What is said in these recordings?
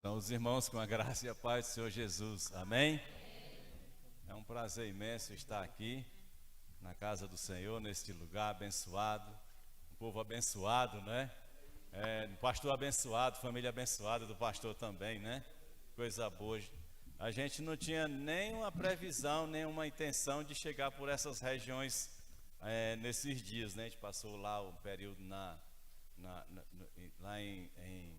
Então, os irmãos, com a graça e a paz do Senhor Jesus, amém? É um prazer imenso estar aqui na casa do Senhor, neste lugar abençoado, um povo abençoado, né? Um pastor abençoado, família abençoada do pastor também, né? Coisa boa. A gente não tinha nenhuma previsão, nenhuma intenção de chegar por essas regiões nesses dias, né? A gente passou lá um período lá em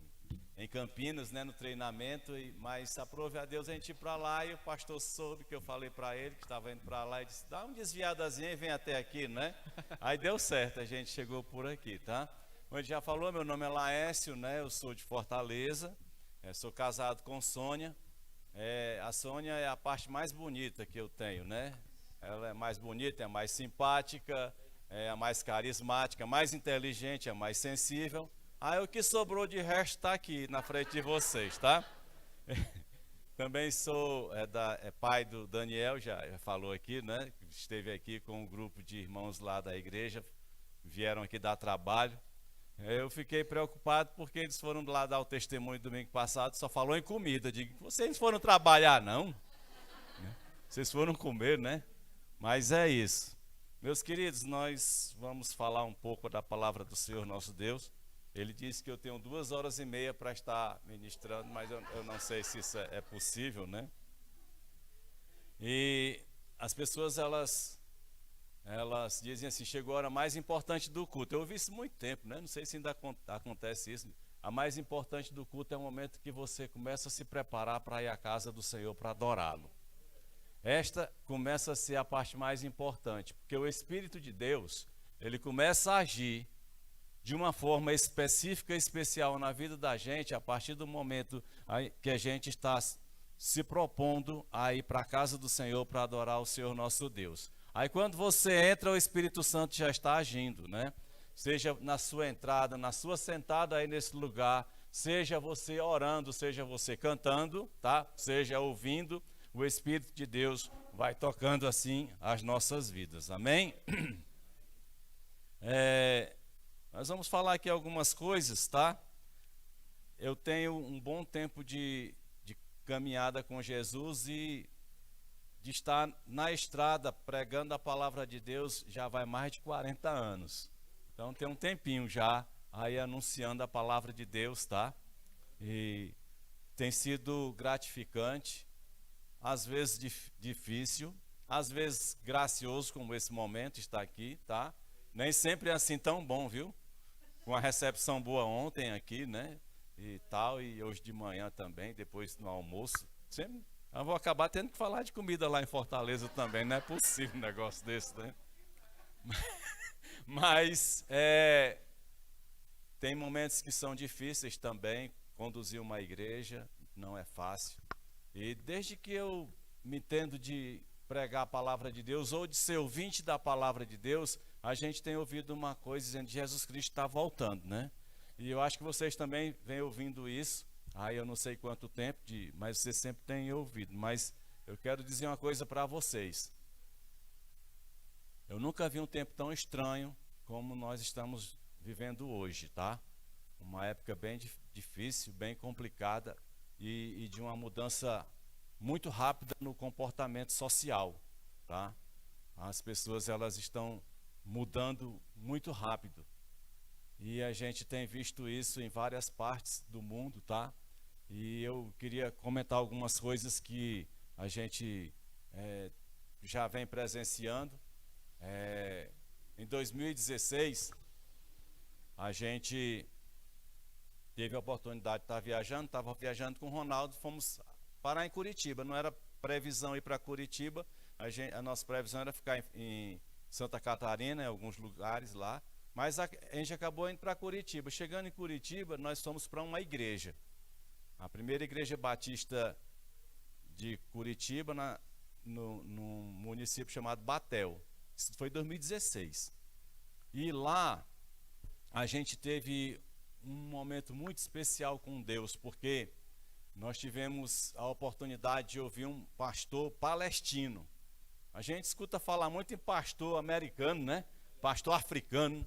Campinas, né, no treinamento, mas aprove a Deus a gente ir para lá, e o pastor soube que eu falei para ele que estava indo para lá e disse: dá uma desviadazinha e vem até aqui, né? Aí deu certo, a gente chegou por aqui, tá? Como ele já falou, meu nome é Laércio, né? Eu sou de Fortaleza, sou casado com Sônia. A Sônia é a parte mais bonita que eu tenho, né? Ela é mais bonita, é mais simpática, é a mais carismática, mais inteligente, é mais sensível. Aí o que sobrou de resto está aqui na frente de vocês, tá? Também sou pai do Daniel, já falou aqui, né? Esteve aqui com um grupo de irmãos lá da igreja, vieram aqui dar trabalho. Eu fiquei preocupado porque eles foram lá dar o testemunho domingo passado, só falou em comida. Digo: vocês foram trabalhar, não? Vocês foram comer, né? Mas é isso. Meus queridos, nós vamos falar um pouco da palavra do Senhor nosso Deus. Ele disse que eu tenho 2 horas e meia para estar ministrando, mas eu não sei se isso é possível, né? E as pessoas, elas dizem assim: chegou a hora mais importante do culto. Eu ouvi isso há muito tempo, né? Não sei se ainda acontece isso. A mais importante do culto é o momento que você começa a se preparar para ir à casa do Senhor para adorá-lo. Esta começa a ser a parte mais importante, porque o Espírito de Deus, ele começa a agir de uma forma específica e especial na vida da gente a partir do momento que a gente está se propondo a ir para a casa do Senhor para adorar o Senhor nosso Deus. Aí quando você entra, o Espírito Santo já está agindo, né? Seja na sua entrada, na sua sentada aí nesse lugar, seja você orando, seja você cantando, tá? Seja ouvindo, o Espírito de Deus vai tocando assim as nossas vidas, amém? Nós vamos falar aqui algumas coisas, tá? Eu tenho um bom tempo de caminhada com Jesus e de estar na estrada pregando a palavra de Deus já vai mais de 40 anos. Então tem um tempinho já aí anunciando a palavra de Deus, tá? E tem sido gratificante, às vezes difícil, às vezes gracioso, como esse momento está aqui, tá? Nem sempre é assim tão bom, viu? Com a recepção boa ontem aqui, né? E tal, e hoje de manhã também, depois no almoço. Sempre, eu vou acabar tendo que falar de comida lá em Fortaleza também, não é possível um negócio desse, né? Mas tem momentos que são difíceis também. Conduzir uma igreja não é fácil. E desde que eu me entendo de pregar a palavra de Deus ou de ser ouvinte da palavra de Deus, a gente tem ouvido uma coisa dizendo que Jesus Cristo está voltando, né? E eu acho que vocês também vêm ouvindo isso. Eu não sei quanto tempo, mas vocês sempre têm ouvido. Mas eu quero dizer uma coisa para vocês. Eu nunca vi um tempo tão estranho como nós estamos vivendo hoje, tá? Uma época bem difícil, bem complicada e de uma mudança muito rápida no comportamento social, tá? As pessoas, elas estão mudando muito rápido e a gente tem visto isso em várias partes do mundo, tá? E eu queria comentar algumas coisas que a gente já vem presenciando. Em 2016 a gente teve a oportunidade de estar viajando, estava viajando com o Ronaldo, fomos parar em Curitiba. Não era previsão ir para Curitiba, a nossa previsão era ficar em Santa Catarina, em alguns lugares lá, mas a gente acabou indo para Curitiba. Chegando em Curitiba, nós fomos para uma igreja, a primeira igreja batista de Curitiba, num município chamado Batel. Isso foi em 2016. E lá a gente teve um momento muito especial com Deus, porque nós tivemos a oportunidade de ouvir um pastor palestino. A gente escuta falar muito em pastor americano, né? Pastor africano,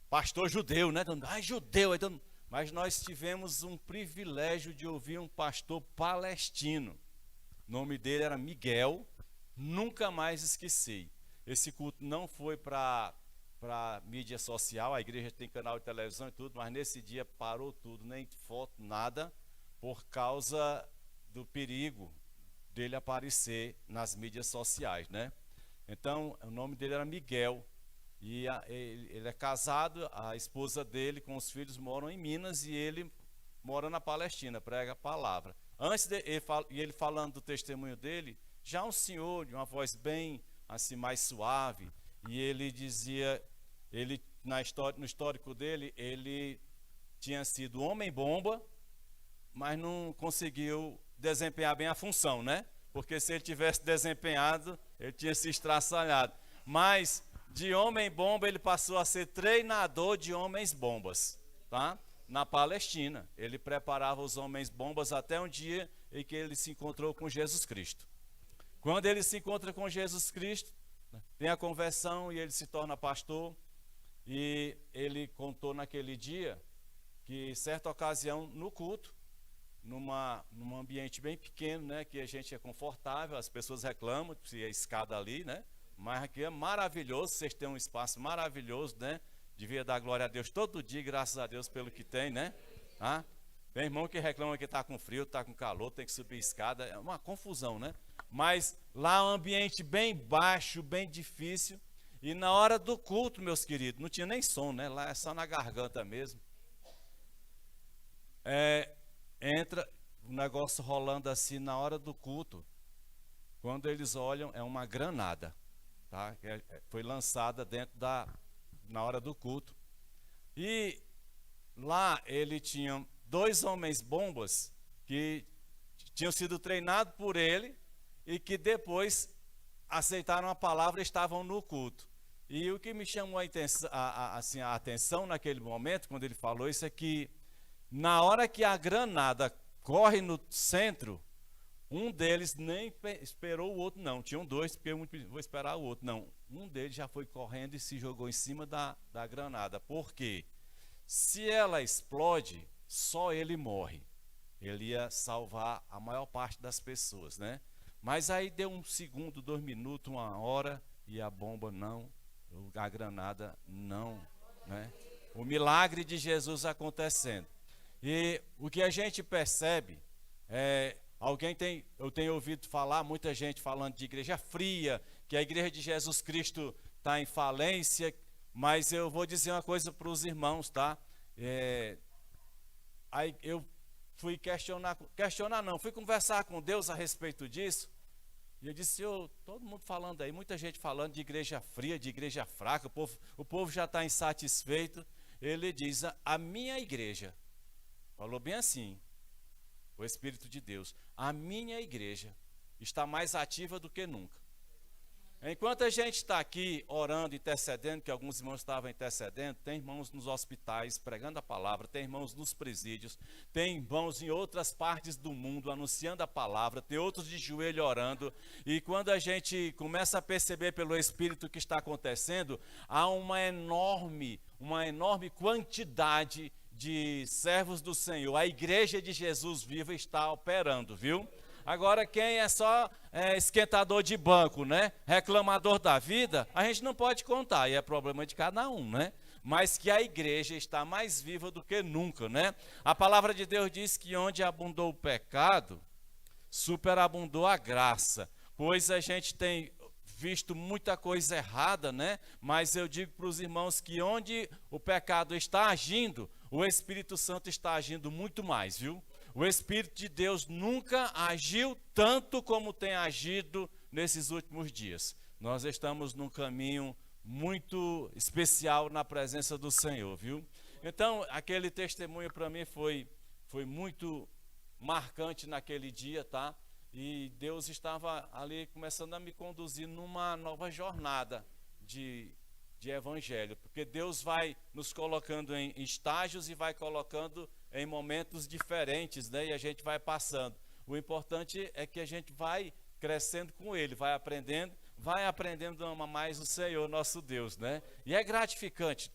pastor judeu, né? Judeu. mas nós tivemos um privilégio de ouvir um pastor palestino. O nome dele era Miguel, nunca mais esqueci. Esse culto não foi para mídia social, a igreja tem canal de televisão e tudo, mas nesse dia parou tudo, nem foto, nada, por causa do perigo dele aparecer nas mídias sociais, né? Então, o nome dele era Miguel, e ele é casado, a esposa dele com os filhos moram em Minas e ele mora na Palestina, prega a palavra. Antes de ele falando do testemunho dele, já um senhor de uma voz bem assim mais suave, e ele dizia, no histórico dele, ele tinha sido homem-bomba, mas não conseguiu desempenhar bem a função, né? Porque se ele tivesse desempenhado, ele tinha se estraçalhado. Mas de homem-bomba ele passou a ser treinador de homens-bombas, tá? Na Palestina. Ele preparava os homens-bombas até um dia em que ele se encontrou com Jesus Cristo. Quando ele se encontra com Jesus Cristo, tem a conversão e ele se torna pastor. E ele contou naquele dia que, certa ocasião, no culto, num ambiente bem pequeno, né, que a gente é confortável, as pessoas reclamam se é escada ali, né? Mas aqui é maravilhoso, vocês têm um espaço maravilhoso, né? Devia dar glória a Deus todo dia, graças a Deus pelo que tem, né? Ah, tem irmão que reclama que está com frio, está com calor, tem que subir escada, é uma confusão, né? Mas lá é um ambiente bem baixo, bem difícil, e na hora do culto, meus queridos, não tinha nem som, né? Lá é só na garganta mesmo. Entra o negócio rolando assim na hora do culto. Quando eles olham, é uma granada, tá? Foi lançada na hora do culto. E lá ele tinha 2 homens bombas que tinham sido treinados por ele e que depois aceitaram a palavra e estavam no culto. E o que me chamou a atenção naquele momento, quando ele falou isso, é que na hora que a granada corre no centro, um deles nem esperou o outro, não. Tinham 2, porque eu vou esperar o outro. Não, um deles já foi correndo e se jogou em cima da granada. Por quê? Se ela explode, só ele morre. Ele ia salvar a maior parte das pessoas, né? Mas aí deu 1 segundo, 2 minutos, 1 hora, e a bomba não, a granada não, né? O milagre de Jesus acontecendo. E o que a gente percebe eu tenho ouvido falar, muita gente falando de igreja fria, que a igreja de Jesus Cristo está em falência, mas eu vou dizer uma coisa para os irmãos, tá? Aí eu fui fui conversar com Deus a respeito disso, e eu disse, todo mundo falando aí, muita gente falando de igreja fria, de igreja fraca, o povo já está insatisfeito. Ele diz, a minha igreja, falou bem assim, o Espírito de Deus, a minha igreja está mais ativa do que nunca. Enquanto a gente está aqui orando, intercedendo, que alguns irmãos estavam intercedendo, tem irmãos nos hospitais pregando a palavra, tem irmãos nos presídios, tem irmãos em outras partes do mundo anunciando a palavra, tem outros de joelho orando, e quando a gente começa a perceber pelo Espírito o que está acontecendo, há uma enorme quantidade de servos do Senhor. A igreja de Jesus viva está operando, viu? Agora, quem é só esquentador de banco, né? Reclamador da vida, a gente não pode contar, e é problema de cada um, né? Mas que a igreja está mais viva do que nunca, né? A palavra de Deus diz que onde abundou o pecado, superabundou a graça. Pois a gente tem visto muita coisa errada, né? Mas eu digo para os irmãos que onde o pecado está agindo, o Espírito Santo está agindo muito mais, viu? O Espírito de Deus nunca agiu tanto como tem agido nesses últimos dias. Nós estamos num caminho muito especial na presença do Senhor, viu? Então, aquele testemunho para mim foi muito marcante naquele dia, tá? E Deus estava ali começando a me conduzir numa nova jornada de evangelho, porque Deus vai nos colocando em estágios e vai colocando em momentos diferentes, né? E a gente vai passando. O importante é que a gente vai crescendo com Ele, vai aprendendo a amar mais o Senhor, nosso Deus, né? E é gratificante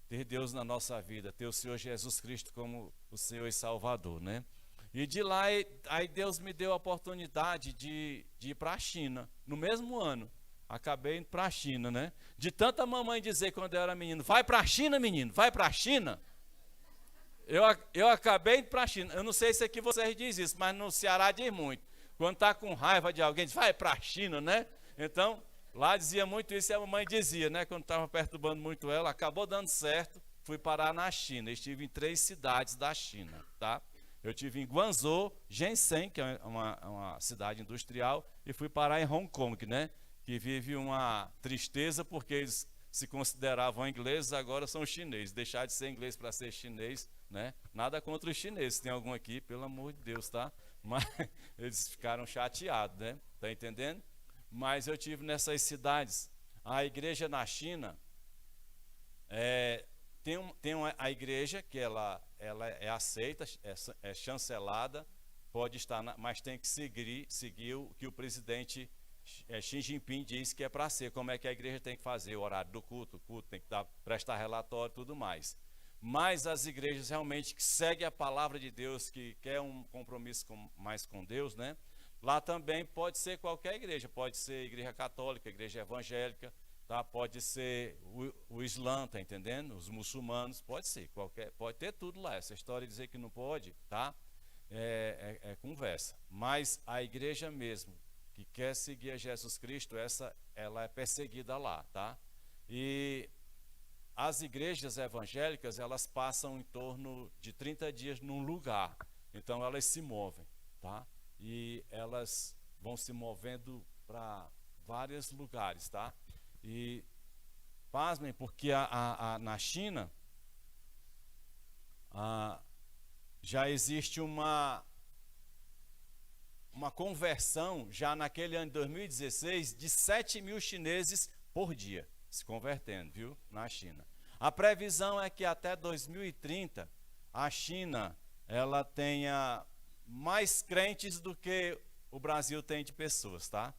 ter Deus na nossa vida, ter o Senhor Jesus Cristo como o Senhor e Salvador, né? E de lá, aí Deus me deu a oportunidade de ir para a China, no mesmo ano. Acabei indo para a China, né? De tanta mamãe dizer quando eu era menino, vai para a China, menino, vai para a China. Eu acabei indo para a China. Eu não sei se aqui vocês dizem isso, mas no Ceará diz muito. Quando está com raiva de alguém, diz, vai para a China, né? Então, lá dizia muito isso e a mamãe dizia, né? Quando estava perturbando muito ela, acabou dando certo, fui parar na China. Estive em 3 cidades da China, tá? Eu estive em Guangzhou, Shenzhen, que é uma cidade industrial, e fui parar em Hong Kong, né? Que vive uma tristeza porque eles se consideravam ingleses, agora são chineses. Deixar de ser inglês para ser chinês, né? Nada contra os chineses, tem algum aqui, pelo amor de Deus, tá? Mas eles ficaram chateados, né? Tá entendendo? Mas eu tive nessas cidades. A igreja na China, a igreja que ela é aceita, é chancelada, pode estar, mas tem que seguir o que o presidente Xi Jinping diz que é para ser, como é que a igreja tem que fazer, o horário do culto, tem que prestar relatório e tudo mais. Mas as igrejas realmente que seguem a palavra de Deus, que quer um compromisso mais com Deus, né? Lá também pode ser qualquer igreja, pode ser igreja católica, igreja evangélica, tá? Pode ser o Islã, tá entendendo? Os muçulmanos, pode ser, pode ter tudo lá. Essa história de dizer que não pode, tá? É conversa. Mas a igreja mesmo, que quer seguir a Jesus Cristo, ela é perseguida lá, tá? E as igrejas evangélicas, elas passam em torno de 30 dias num lugar. Então elas se movem, tá? E elas vão se movendo para vários lugares, tá? E pasmem, porque na China já existe uma conversão, já naquele ano de 2016, de 7 mil chineses por dia se convertendo, viu? Na China. A previsão é que até 2030 a China ela tenha mais crentes do que o Brasil tem de pessoas, tá?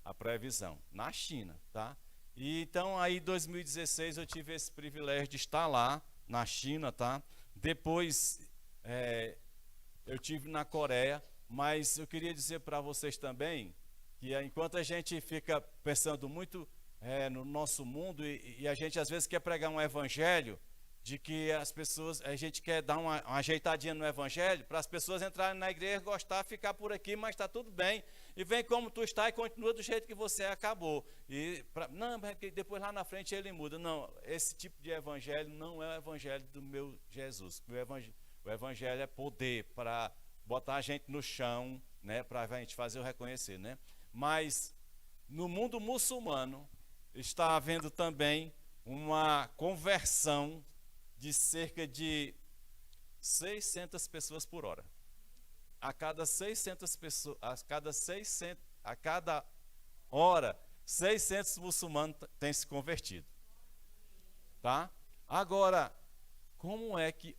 A previsão na China, tá? E então aí em 2016 eu tive esse privilégio de estar lá na China, tá? Depois eu tive na Coreia, mas eu queria dizer para vocês também que enquanto a gente fica pensando muito no nosso mundo e a gente às vezes quer pregar um evangelho de que as pessoas, a gente quer dar uma ajeitadinha no evangelho para as pessoas entrarem na igreja, gostar, ficar por aqui, mas está tudo bem. E vem como tu está e continua do jeito que você acabou. Não, porque depois lá na frente ele muda. Não, esse tipo de evangelho não é o evangelho do meu Jesus. O evangelho é poder para botar a gente no chão, né, para a gente fazer o reconhecer, né? Mas no mundo muçulmano está havendo também uma conversão de cerca de 600 pessoas por hora. A cada 600 pessoas, a cada hora, 600 muçulmanos têm se convertido. Tá? Agora, como é que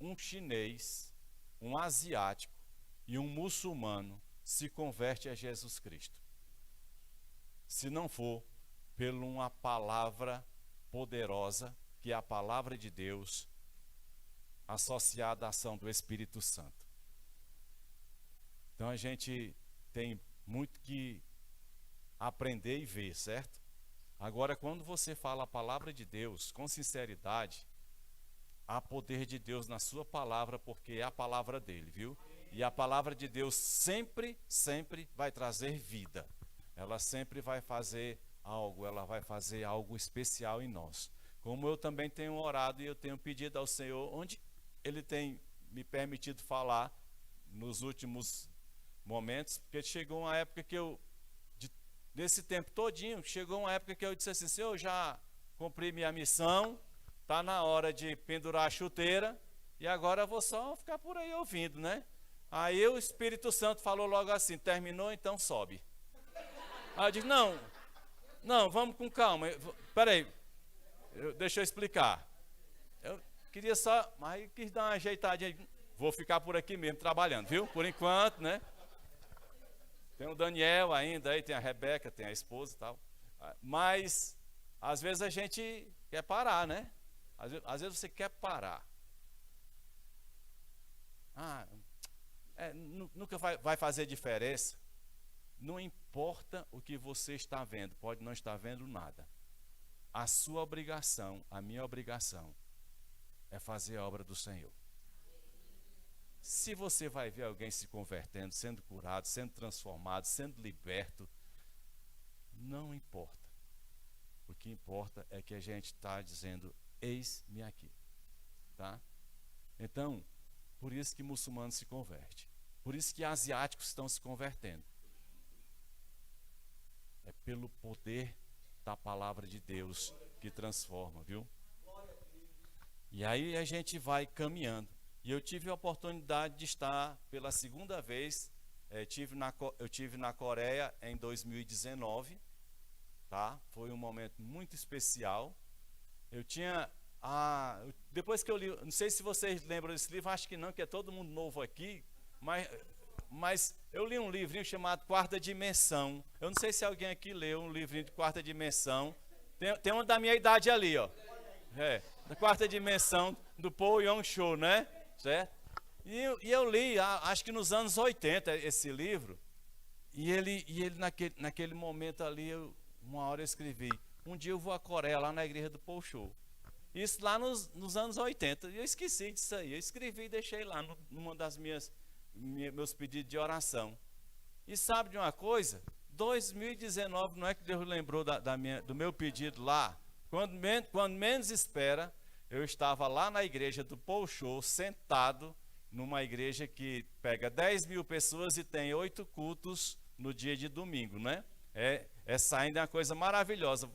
um chinês, um asiático e um muçulmano se converte a Jesus Cristo? Se não for por uma palavra poderosa, que é a palavra de Deus, associada à ação do Espírito Santo. Então a gente tem muito que aprender e ver, certo? Agora, quando você fala a palavra de Deus com sinceridade, há poder de Deus na sua palavra, porque é a palavra dele, viu? E a palavra de Deus sempre, sempre vai trazer vida. Ela sempre vai fazer algo, ela vai fazer algo especial em nós. Como eu também tenho orado e eu tenho pedido ao Senhor, onde Ele tem me permitido falar nos últimos momentos, porque chegou uma época que nesse tempo todinho, chegou uma época que eu disse assim, Senhor, eu já cumpri minha missão, está na hora de pendurar a chuteira, e agora eu vou só ficar por aí ouvindo, né? Aí o Espírito Santo falou logo assim, terminou, então sobe. Aí eu disse, não, vamos com calma, peraí, deixa eu explicar. Eu queria só, mas eu quis dar uma ajeitadinha, vou ficar por aqui mesmo trabalhando, viu? Por enquanto, né? Tem o Daniel ainda, aí tem a Rebeca, tem a esposa e tal. Mas, às vezes a gente quer parar, né? Às vezes você quer parar. Nunca vai fazer diferença. Não importa o que você está vendo, pode não estar vendo nada. A sua obrigação, a minha obrigação, é fazer a obra do Senhor. Se você vai ver alguém se convertendo, sendo curado, sendo transformado, sendo liberto, não importa. O que importa é que a gente está dizendo, eis-me aqui. Tá? Então, por isso que muçulmanos se convertem. Por isso que asiáticos estão se convertendo. É pelo poder da palavra de Deus que transforma, viu? E aí a gente vai caminhando. E eu tive a oportunidade de estar pela segunda vez. Eu tive na Coreia em 2019. Tá? Foi um momento muito especial. Eu tinha... depois que eu li, não sei se vocês lembram desse livro, acho que não, que é todo mundo novo aqui, mas eu li um livrinho chamado Quarta Dimensão. Eu não sei se alguém aqui leu um livrinho de Quarta Dimensão. Tem um da minha idade ali, ó. Da Quarta Dimensão, do Paul Yong-Cho, né? Certo? E eu li, acho que nos anos 80, esse livro. E ele naquele momento ali, uma hora eu escrevi, um dia eu vou à Coreia, lá na igreja do Paul Cho. Isso lá nos anos 80. E eu esqueci disso aí. Eu escrevi e deixei lá numa das meus pedidos de oração. E sabe de uma coisa? 2019, não é que Deus lembrou do meu pedido lá? Quando menos espera, eu estava lá na igreja do Paul Cho, sentado numa igreja que pega 10 mil pessoas e tem 8 cultos no dia de domingo, né? Saindo é uma coisa maravilhosa.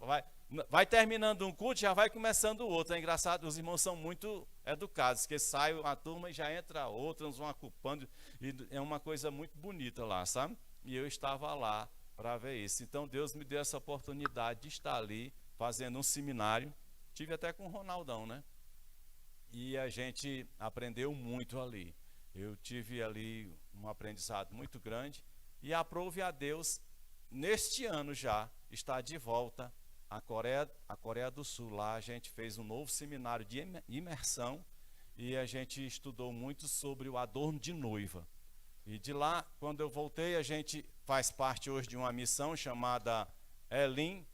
Vai terminando um culto, já vai começando o outro. É engraçado, os irmãos são muito educados, que sai uma turma e já entra outra, uns vão ocupando. E é uma coisa muito bonita lá, sabe? E eu estava lá para ver isso. Então Deus me deu essa oportunidade de estar ali, fazendo um seminário. Tive até com o Ronaldão, né? E a gente aprendeu muito ali. Eu tive ali um aprendizado muito grande. E aprove a Deus, neste ano já, estar de volta à Coreia do Sul. Lá a gente fez um novo seminário de imersão e a gente estudou muito sobre o adorno de noiva. E de lá, quando eu voltei, a gente faz parte hoje de uma missão chamada Elim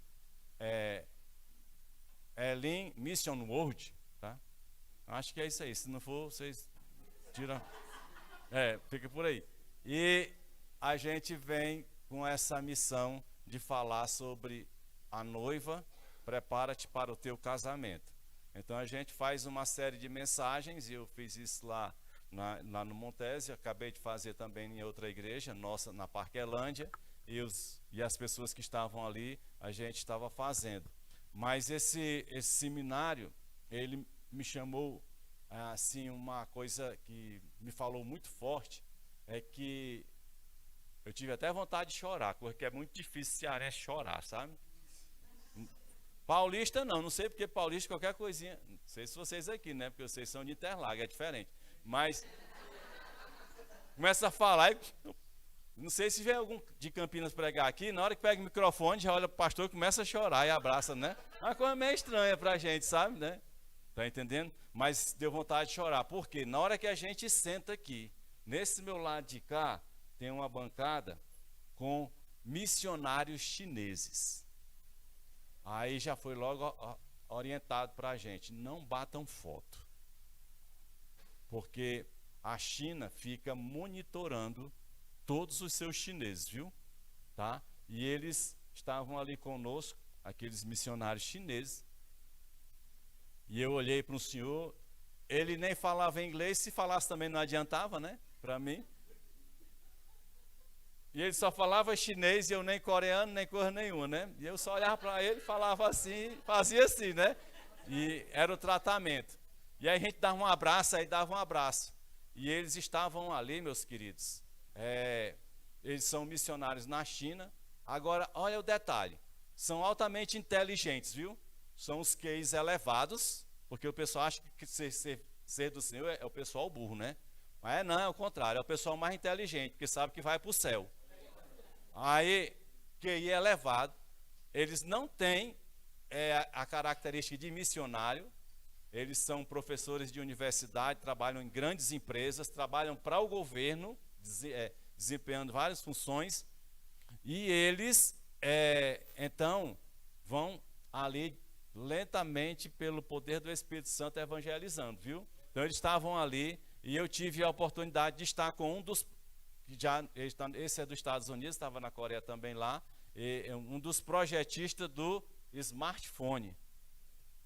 Mission World, tá? Acho que é isso aí. Se não for, vocês tiram. Fica por aí. E a gente vem com essa missão de falar sobre a noiva, prepara-te para o teu casamento. Então a gente faz uma série de mensagens, e eu fiz isso lá no Montese, acabei de fazer também em outra igreja, nossa, na Parquelândia, e as pessoas que estavam ali, a gente estava fazendo. Mas esse seminário, ele me chamou, assim, uma coisa que me falou muito forte, é que eu tive até vontade de chorar, porque é muito difícil cearense chorar, sabe? Paulista não sei porque paulista qualquer coisinha, não sei se vocês aqui, né? Porque vocês são de Interlagos, é diferente. Mas começa a falar, não sei se vem algum de Campinas pregar aqui, na hora que pega o microfone, já olha para o pastor e começa a chorar e abraça, né? É uma coisa meio estranha para a gente, sabe, né? Tá entendendo? Mas deu vontade de chorar, porque na hora que a gente senta aqui, nesse meu lado de cá, tem uma bancada com missionários chineses. Aí já foi logo orientado para a gente, não batam foto. Porque a China fica monitorando todos os seus chineses, viu? Tá? E eles estavam ali conosco, aqueles missionários chineses. E eu olhei para um senhor, ele nem falava inglês, se falasse também não adiantava, né? Para mim. E ele só falava chinês, e eu nem coreano, nem coisa nenhuma, né? E eu só olhava para ele, falava assim, fazia assim, né? E era o tratamento. E aí a gente dava um abraço, aí dava um abraço. E eles estavam ali, meus queridos. Eles são missionários na China. Agora, olha o detalhe. São altamente inteligentes, viu? São os QIs elevados, porque o pessoal acha que ser do Senhor é o pessoal burro, né? Mas não, é o contrário, é o pessoal mais inteligente, porque sabe que vai para o céu. Aí, QI elevado, eles não têm a característica de missionário, eles são professores de universidade, trabalham em grandes empresas, trabalham para o governo, desempenhando várias funções, e eles, então, vão ali lentamente, pelo poder do Espírito Santo, evangelizando, viu? Então, eles estavam ali, e eu tive a oportunidade de estar com um dos, esse é dos Estados Unidos, estava na Coreia também lá, um dos projetistas do smartphone,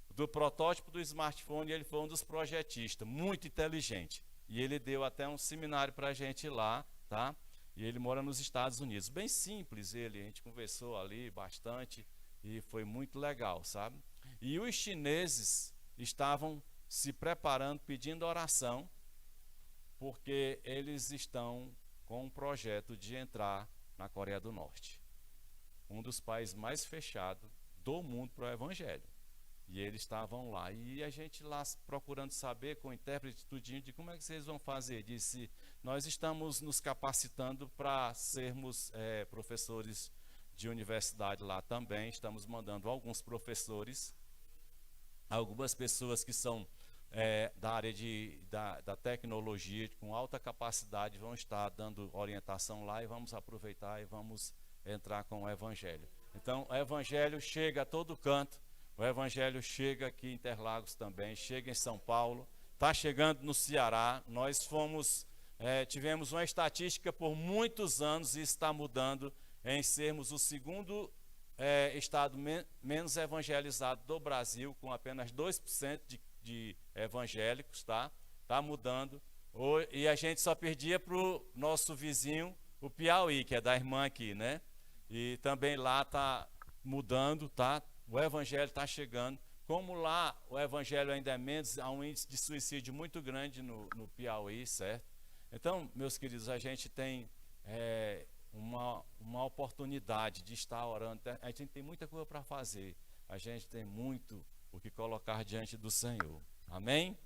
do protótipo do smartphone. Ele foi um dos projetistas, muito inteligente, e ele deu até um seminário para a gente lá, tá? E ele mora nos Estados Unidos, bem simples a gente conversou ali bastante, e foi muito legal, sabe? E os chineses estavam se preparando, pedindo oração, porque eles estão com um projeto de entrar na Coreia do Norte, um dos países mais fechados do mundo para o evangelho. E eles estavam lá, e a gente lá procurando saber com o intérprete tudinho de como é que vocês vão fazer. Disse, nós estamos nos capacitando para sermos professores de universidade lá também. Estamos mandando alguns professores, algumas pessoas que são da área da tecnologia, com alta capacidade, vão estar dando orientação lá, e vamos aproveitar e vamos entrar com o evangelho. Então, o evangelho chega a todo canto. O evangelho chega aqui em Interlagos também, chega em São Paulo, está chegando no Ceará. Nós tivemos uma estatística por muitos anos, e está mudando, em sermos o segundo estado menos evangelizado do Brasil, com apenas 2% de evangélicos, tá? Está mudando. E a gente só perdia para o nosso vizinho, o Piauí, que é da irmã aqui, né? E também lá está mudando, tá? O evangelho está chegando. Como lá o evangelho ainda é menos, há um índice de suicídio muito grande no Piauí, certo? Então, meus queridos, a gente tem uma oportunidade de estar orando. A gente tem muita coisa para fazer. A gente tem muito o que colocar diante do Senhor. Amém?